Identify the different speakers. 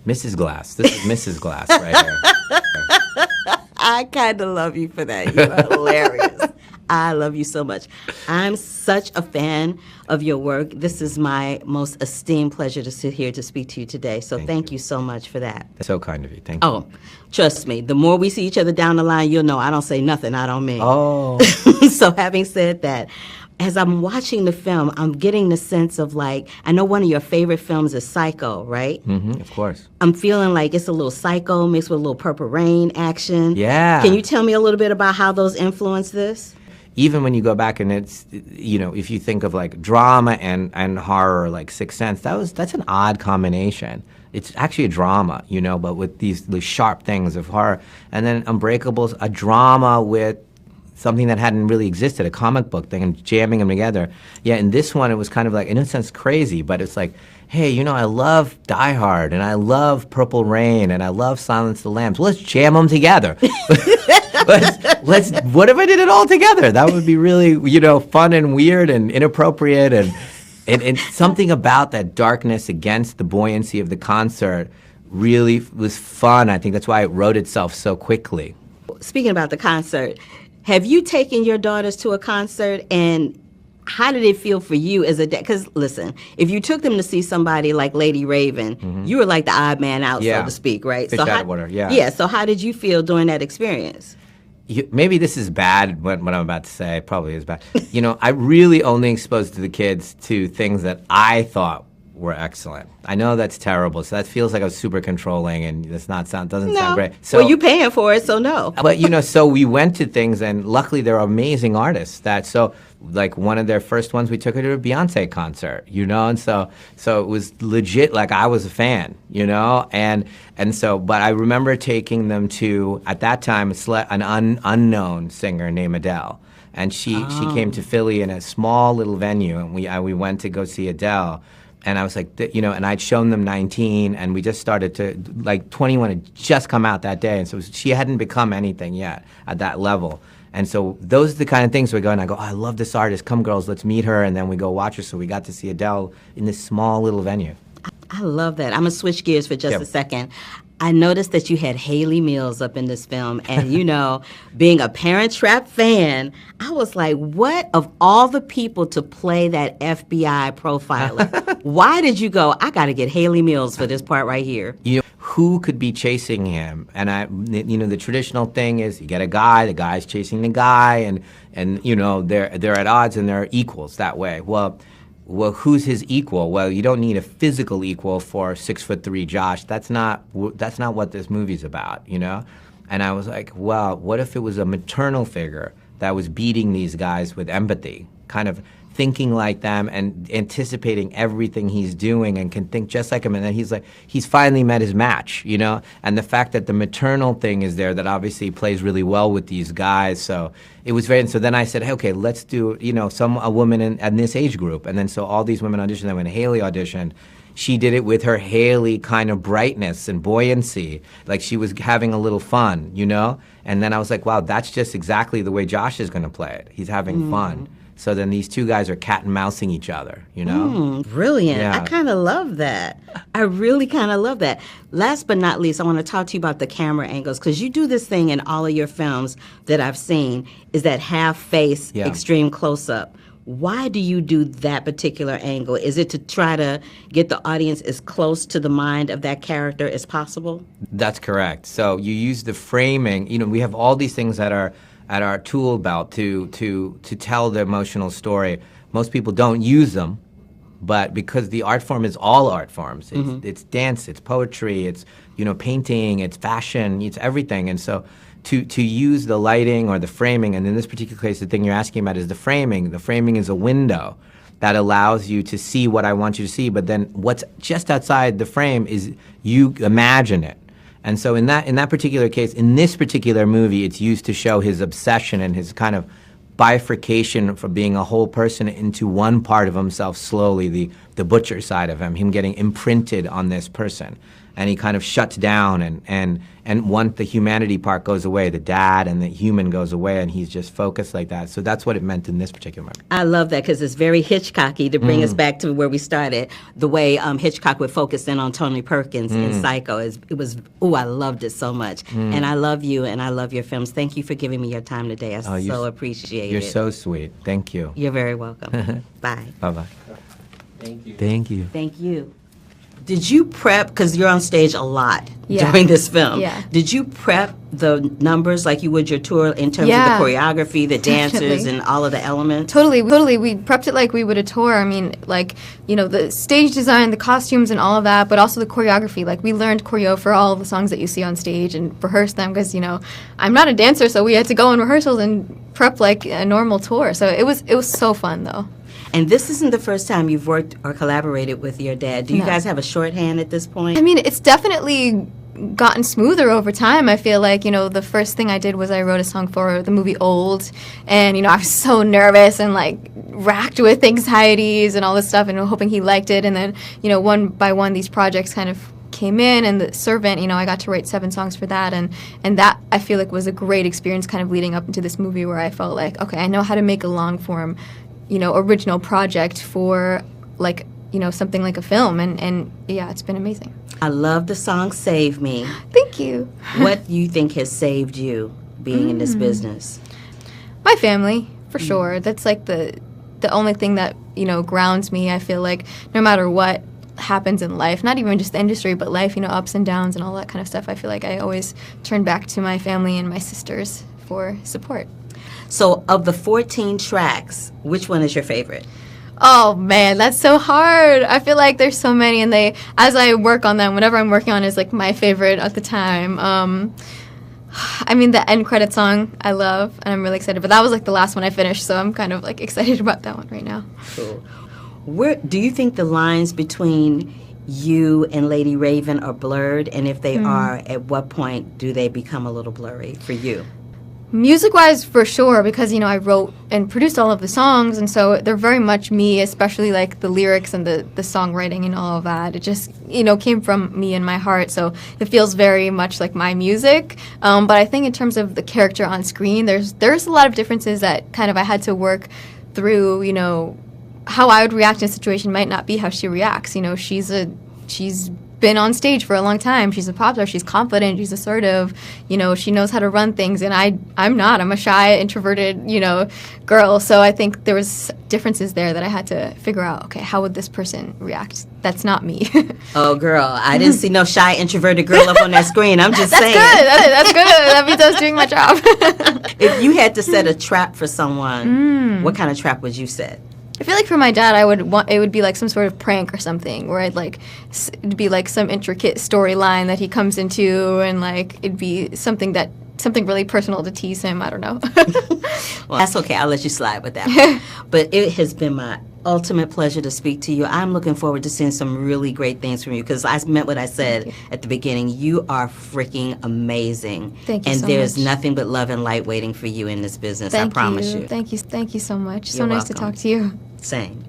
Speaker 1: Mrs. Glass. This is Mrs. Glass right here.
Speaker 2: I kind of love you for that. You are hilarious. I love you so much. I'm such a fan of your work. This is my most esteemed pleasure to sit here to speak to you today. So thank you so much for that.
Speaker 1: That's so kind of you. Thank you.
Speaker 2: Oh, trust me, the more we see each other down the line, you'll know I don't say nothing I don't mean.
Speaker 1: Oh.
Speaker 2: So having said that, as I'm watching the film, I'm getting the sense of like, I know one of your favorite films is Psycho, right?
Speaker 1: Mm-hmm, of course.
Speaker 2: I'm feeling like it's a little Psycho mixed with a little Purple Rain action.
Speaker 1: Yeah.
Speaker 2: Can you tell me a little bit about how those influence this?
Speaker 1: Even when you go back and it's, you know, if you think of like drama and horror, like Sixth Sense, that's an odd combination. It's actually a drama, you know, but with these sharp things of horror. And then Unbreakable's a drama with something that hadn't really existed, a comic book thing, and jamming them together. Yeah, in this one, it was kind of like, in a sense, crazy, but it's like, hey, you know, I love Die Hard, and I love Purple Rain, and I love Silence of the Lambs. Well, let's jam them together. What if I did it all together? That would be really, you know, fun and weird and inappropriate, and something about that darkness against the buoyancy of the concert really was fun. I think that's why it wrote itself so quickly.
Speaker 2: Speaking about the concert, have you taken your daughters to a concert, and how did it feel for you as a dad? Because listen, if you took them to see somebody like Lady Raven, you were like the odd man out, so to speak, right?
Speaker 1: Fish out of water, yeah.
Speaker 2: Yeah, so how did you feel during that experience?
Speaker 1: Maybe this is bad, what I'm about to say probably is bad. You know, I really only exposed the kids to things that I thought were excellent. I know that's terrible, so that feels like I was super controlling, and doesn't sound great. So,
Speaker 2: well, you're paying for it, so no.
Speaker 1: But, you know, so we went to things, and luckily there are amazing artists like one of their first ones, we took her to a Beyonce concert, you know, and so it was legit, like I was a fan, you know, and so, but I remember taking them to, at that time, an unknown singer named Adele, and she came to Philly in a small little venue, and we went to go see Adele. And I was like, you know, and I'd shown them 19, and we just started to, like, 21 had just come out that day, and so she hadn't become anything yet at that level. And so those are the kind of things we go, and I go, oh, I love this artist. Come, girls, let's meet her, and then we go watch her. So we got to see Adele in this small little venue.
Speaker 2: I love that. I'm going to switch gears for just a second. I noticed that you had Haley Mills up in this film, and you know, being a Parent Trap fan, I was like, what of all the people to play that FBI profiler? Why did you go, I got to get Haley Mills for this part right here?
Speaker 1: You know, who could be chasing him? And you know, the traditional thing is you get a guy, the guy's chasing the guy, and you know, they're at odds and they're equals that way. Well, who's his equal? Well, you don't need a physical equal for 6'3" Josh. That's not what this movie's about, you know? And I was like, well, what if it was a maternal figure that was beating these guys with empathy, kind of thinking like them and anticipating everything he's doing and can think just like him. And then he's finally met his match, you know? And the fact that the maternal thing is there, that obviously plays really well with these guys. So it was and so then I said, hey, okay, let's do, you know, a woman in this age group. And then so all these women auditioned. Then when Haley auditioned, she did it with her Haley kind of brightness and buoyancy, like she was having a little fun, you know? And then I was like, wow, that's just exactly the way Josh is going to play it. He's having fun. So then these two guys are cat and mousing each other, you know?
Speaker 2: Brilliant.
Speaker 1: Yeah.
Speaker 2: I kind of love that. I really kind of love that. Last but not least, I want to talk to you about the camera angles, because you do this thing in all of your films that I've seen, is that half-face, extreme close-up. Why do you do that particular angle? Is it to try to get the audience as close to the mind of that character as possible?
Speaker 1: That's correct. So you use the framing. You know, we have all these things that are at our tool belt to tell the emotional story. Most people don't use them, but because the art form is all art forms. It's dance, it's poetry, it's, you know, painting, it's fashion, it's everything. And so to use the lighting or the framing, and in this particular case, the thing you're asking about is the framing. The framing is a window that allows you to see what I want you to see, but then what's just outside the frame is you imagine it. And so in that particular case, in this particular movie, it's used to show his obsession and his kind of bifurcation from being a whole person into one part of himself slowly, the butcher side of him getting imprinted on this person. and he kind of shuts down, and once the humanity part goes away, the dad and the human goes away, and he's just focused like that. So that's what it meant in this particular moment.
Speaker 2: I love that because it's very Hitchcocky to bring us back to where we started. The way Hitchcock would focus in on Tony Perkins in Psycho, I loved it so much. And I love you, and I love your films. Thank you for giving me your time today. I so appreciate it.
Speaker 1: You're so sweet. Thank you.
Speaker 2: You're very welcome. Bye.
Speaker 1: Bye-bye.
Speaker 3: Thank you.
Speaker 1: Thank you.
Speaker 2: Thank you. Did you prep, because you're on stage a lot
Speaker 4: Yeah.
Speaker 2: during this film,
Speaker 4: Yeah.
Speaker 2: did you prep the numbers like you would your tour in terms
Speaker 4: Yeah.
Speaker 2: of the choreography, the dancers,
Speaker 4: Definitely.
Speaker 2: and all of the elements?
Speaker 4: Totally. We prepped it like we would a tour. I mean, like, you know, the stage design, the costumes, and all of that, but also the choreography. Like, we learned choreo for all the songs that you see on stage and rehearsed them because, you know, I'm not a dancer, so we had to go in rehearsals and prep like a normal tour. So it was so fun, though.
Speaker 2: And this isn't the first time you've worked or collaborated with your dad. Do you
Speaker 4: No.
Speaker 2: guys have a shorthand at this point?
Speaker 4: I mean, it's definitely gotten smoother over time. I feel like, you know, the first thing I did was I wrote a song for the movie Old, and, you know, I was so nervous and, like, racked with anxieties and all this stuff and hoping he liked it. And then, you know, one by one, these projects kind of came in, and The Servant, you know, I got to write 7 songs for that, and that I feel like was a great experience kind of leading up into this movie where I felt like, okay, I know how to make a long form, you know, original project for, like, you know, something like a film, and yeah, it's been amazing.
Speaker 2: I love the song Save Me.
Speaker 4: Thank you.
Speaker 2: What do you think has saved you being in this business?
Speaker 4: My family, for sure. That's like the only thing that, you know, grounds me. I feel like no matter what happens in life, not even just the industry, but life, you know, ups and downs and all that kind of stuff, I feel like I always turn back to my family and my sisters for support.
Speaker 2: So, of the 14 tracks, which one is your favorite?
Speaker 4: Oh man, that's so hard. I feel like there's so many, and as I work on them, whatever I'm working on is like my favorite at the time. I mean, the end credit song I love, and I'm really excited. But that was like the last one I finished, so I'm kind of like excited about that one right now.
Speaker 2: Cool. Where do you think the lines between you and Lady Raven are blurred? And if they are, at what point do they become a little blurry for you?
Speaker 4: Music-wise, for sure, because, you know, I wrote and produced all of the songs, and so they're very much me, especially, like, the lyrics and the songwriting and all of that. It just, you know, came from me and my heart, so it feels very much like my music. But I think in terms of the character on screen, there's a lot of differences that kind of I had to work through, you know, how I would react in a situation might not be how she reacts. You know, she's been on stage for a long time. She's a pop star. She's confident. She's assertive. You know, she knows how to run things. And I'm not. I'm a shy, introverted, you know, girl. So I think there was differences there that I had to figure out, okay, how would this person react? That's not me.
Speaker 2: Oh, girl, I didn't see no shy, introverted girl up on that screen. I'm just saying.
Speaker 4: That's good. That means I was doing my job.
Speaker 2: If you had to set a trap for someone, what kind of trap would you set?
Speaker 4: I feel like for my dad, it would be like some sort of prank or something, where it'd be like some intricate storyline that he comes into, and like it'd be something really personal to tease him. I don't know.
Speaker 2: Well, that's okay. I'll let you slide with that. But it has been my ultimate pleasure to speak to you. I'm looking forward to seeing some really great things from you, because I meant what I said at the beginning. You are freaking amazing.
Speaker 4: Thank you
Speaker 2: and
Speaker 4: so
Speaker 2: there's
Speaker 4: much.
Speaker 2: nothing but love and light waiting for you in this business. I promise you.
Speaker 4: Thank you so much. So
Speaker 2: You're
Speaker 4: nice to
Speaker 2: welcome.
Speaker 4: talk to you.
Speaker 2: Same.